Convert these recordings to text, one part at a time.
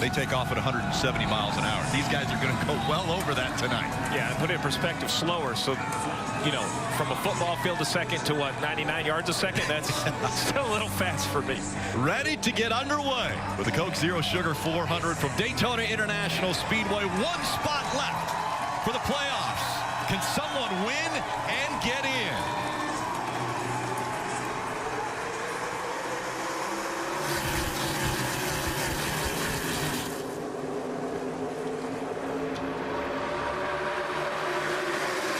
They take off at 170 miles an hour. These guys are going to go well over that tonight. Yeah, put it in perspective, slower. So, you know, from a football field a second to what, 99 yards a second? That's still a little fast for me. Ready to get underway with the Coke Zero Sugar 400 from Daytona International Speedway. One spot left for the playoffs. Can someone win and get in?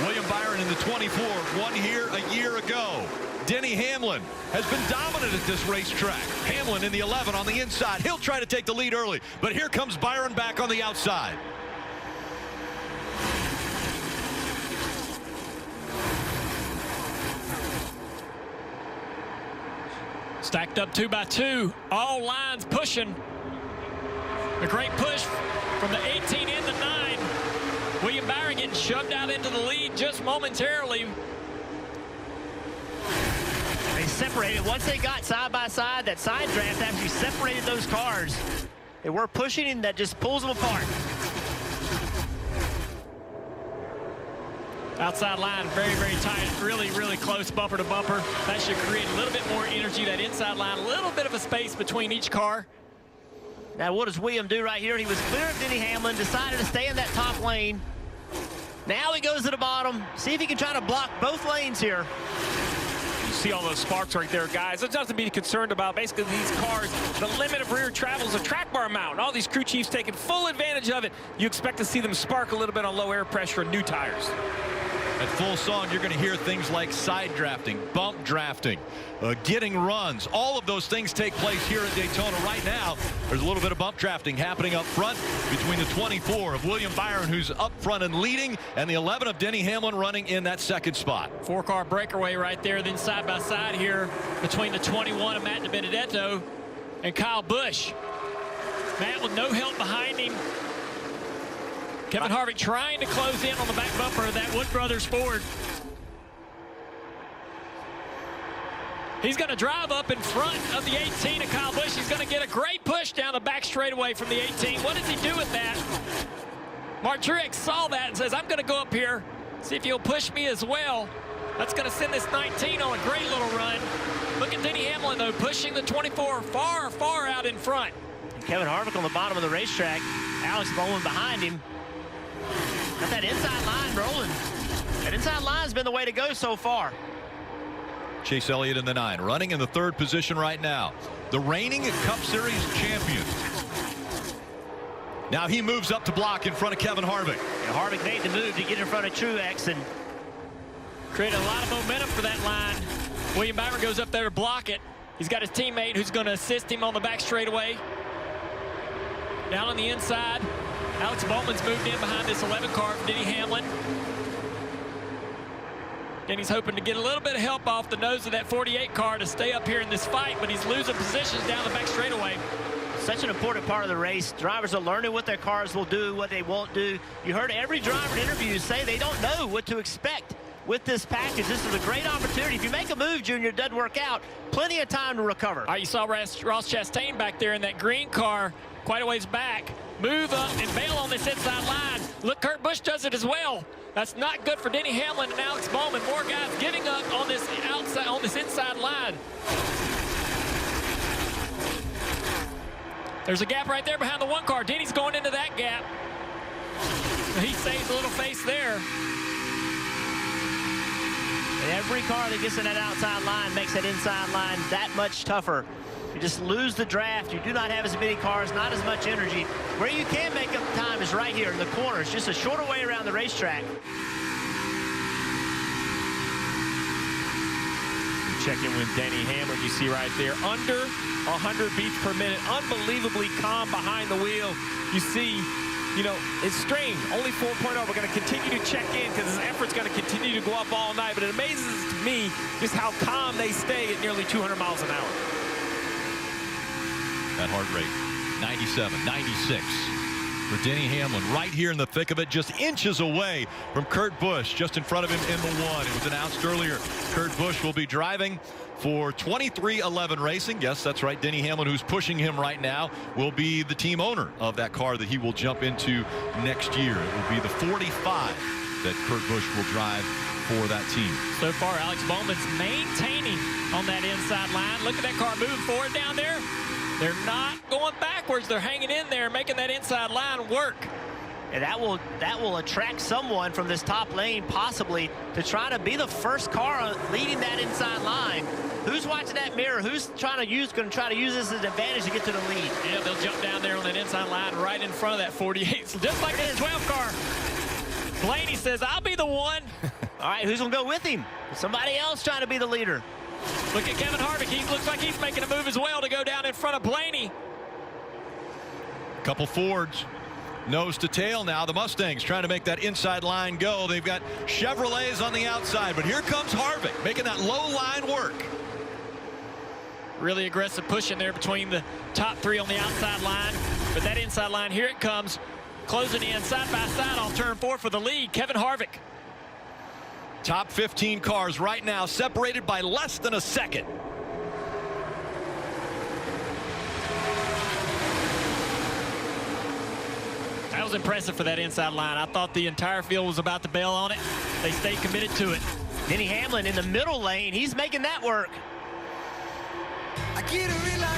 William Byron in the 24 won here a year ago. Denny Hamlin has been dominant at this racetrack. Hamlin in the 11 on the inside. He'll try to take the lead early, but here comes Byron back on the outside. Stacked up 2 by 2. All lines pushing. A great push from the 18 and the 9. William Byron getting shoved out into the lead just momentarily. They separated. Once they got side by side, that side draft actually separated those cars. They were pushing, and that just pulls them apart. Outside line, very, very tight. Really, really close bumper to bumper. That should create a little bit more energy. That inside line, a little bit of a space between each car. Now, what does William do right here? He was clear of Denny Hamlin, decided to stay in that top lane. Now he goes to the bottom. See if he can try to block both lanes here. You see all those sparks right there, guys. There's nothing to be concerned about. Basically, these cars, the limit of rear travel is a track bar amount. All these crew chiefs taking full advantage of it. You expect to see them spark a little bit on low air pressure and new tires. At full song, you're going to hear things like side drafting, bump drafting, getting runs. All of those things take place here at Daytona right now. There's a little bit of bump drafting happening up front between the 24 of William Byron, who's up front and leading, and the 11 of Denny Hamlin running in that second spot. 4-car breakaway right there. Then side by side here between the 21 of Matt DiBenedetto and Kyle Busch. Matt with no help behind him. Kevin Harvick trying to close in on the back bumper of that Wood Brothers Ford. He's going to drive up in front of the 18 of Kyle Busch. He's going to get a great push down the back straightaway from the 18. What does he do with that? Mark Truex saw that and says, I'm going to go up here, see if he'll push me as well. That's going to send this 19 on a great little run. Look at Denny Hamlin, though, pushing the 24 far, far out in front. And Kevin Harvick on the bottom of the racetrack. Alex Bowman behind him. Got that inside line rolling. That inside line's been the way to go so far. Chase Elliott in the 9, running in the 3rd position right now. The reigning Cup Series champion. Now he moves up to block in front of Kevin Harvick. And Harvick made the move to get in front of Truex and create a lot of momentum for that line. William Byron goes up there to block it. He's got his teammate who's going to assist him on the back straightaway. Down on the inside, Alex Bowman's moved in behind this 11 car from Denny Hamlin. And he's hoping to get a little bit of help off the nose of that 48 car to stay up here in this fight, but he's losing positions down the back straightaway. Such an important part of the race. Drivers are learning what their cars will do, what they won't do. You heard every driver in interviews say they don't know what to expect with this package. This is a great opportunity. If you make a move, Junior, it doesn't work out, plenty of time to recover. All right, you saw Ross Chastain back there in that green car quite a ways back. Move up and bail on this inside line. Look, Kurt Busch does it as well. That's not good for Denny Hamlin and Alex Bowman. More guys giving up on this outside, on this inside line. There's a gap right there behind the 1 car. Denny's going into that gap. He saves a little face there. And every car that gets in that outside line makes that inside line that much tougher. You just lose the draft. You do not have as many cars, not as much energy. Where you can make up time is right here in the corners, just a shorter way around the racetrack. Check in with Denny Hamlin, you see right there, under 100 beats per minute, unbelievably calm behind the wheel. You see, you know, it's strange, only 4.0. We're going to continue to check in because his effort's going to continue to go up all night, but it amazes me just how calm they stay at nearly 200 miles an hour. That heart rate, 97, 96 for Denny Hamlin, right here in the thick of it, just inches away from Kurt Busch, just in front of him in the 1. It was announced earlier, Kurt Busch will be driving for 2311 Racing. Yes, that's right. Denny Hamlin, who's pushing him right now, will be the team owner of that car that he will jump into next year. It will be the 45 that Kurt Busch will drive for that team. So far, Alex Bowman's maintaining on that inside line. Look at that car moving forward down there. They're not going backwards. They're hanging in there, making that inside line work. And that will attract someone from this top lane possibly to try to be the first car leading that inside line. Who's watching that mirror? Who's going to try to use this as an advantage to get to the lead? Yeah, they'll jump down there on that inside line right in front of that 48. So just like this 12 car. Blaney says, I'll be the one. All right, who's going to go with him? Somebody else trying to be the leader. Look at Kevin Harvick. He looks like he's making a move as well to go down in front of Blaney. Couple Fords. Nose to tail now. The Mustangs trying to make that inside line go. They've got Chevrolets on the outside, but here comes Harvick making that low line work. Really aggressive pushing there between the top three on the outside line. But that inside line, here it comes. Closing in side by side on turn 4 for the lead. Kevin Harvick. Top 15 cars right now separated by less than a second. That was impressive for that inside line. I thought the entire field was about to bail on it. They stayed committed to it. Denny Hamlin in the middle lane. He's making that work.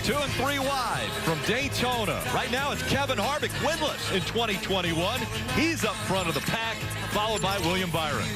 2 and 3 wide from Daytona. Right now it's Kevin Harvick winless in 2021. He's up front of the pack, followed by William Byron.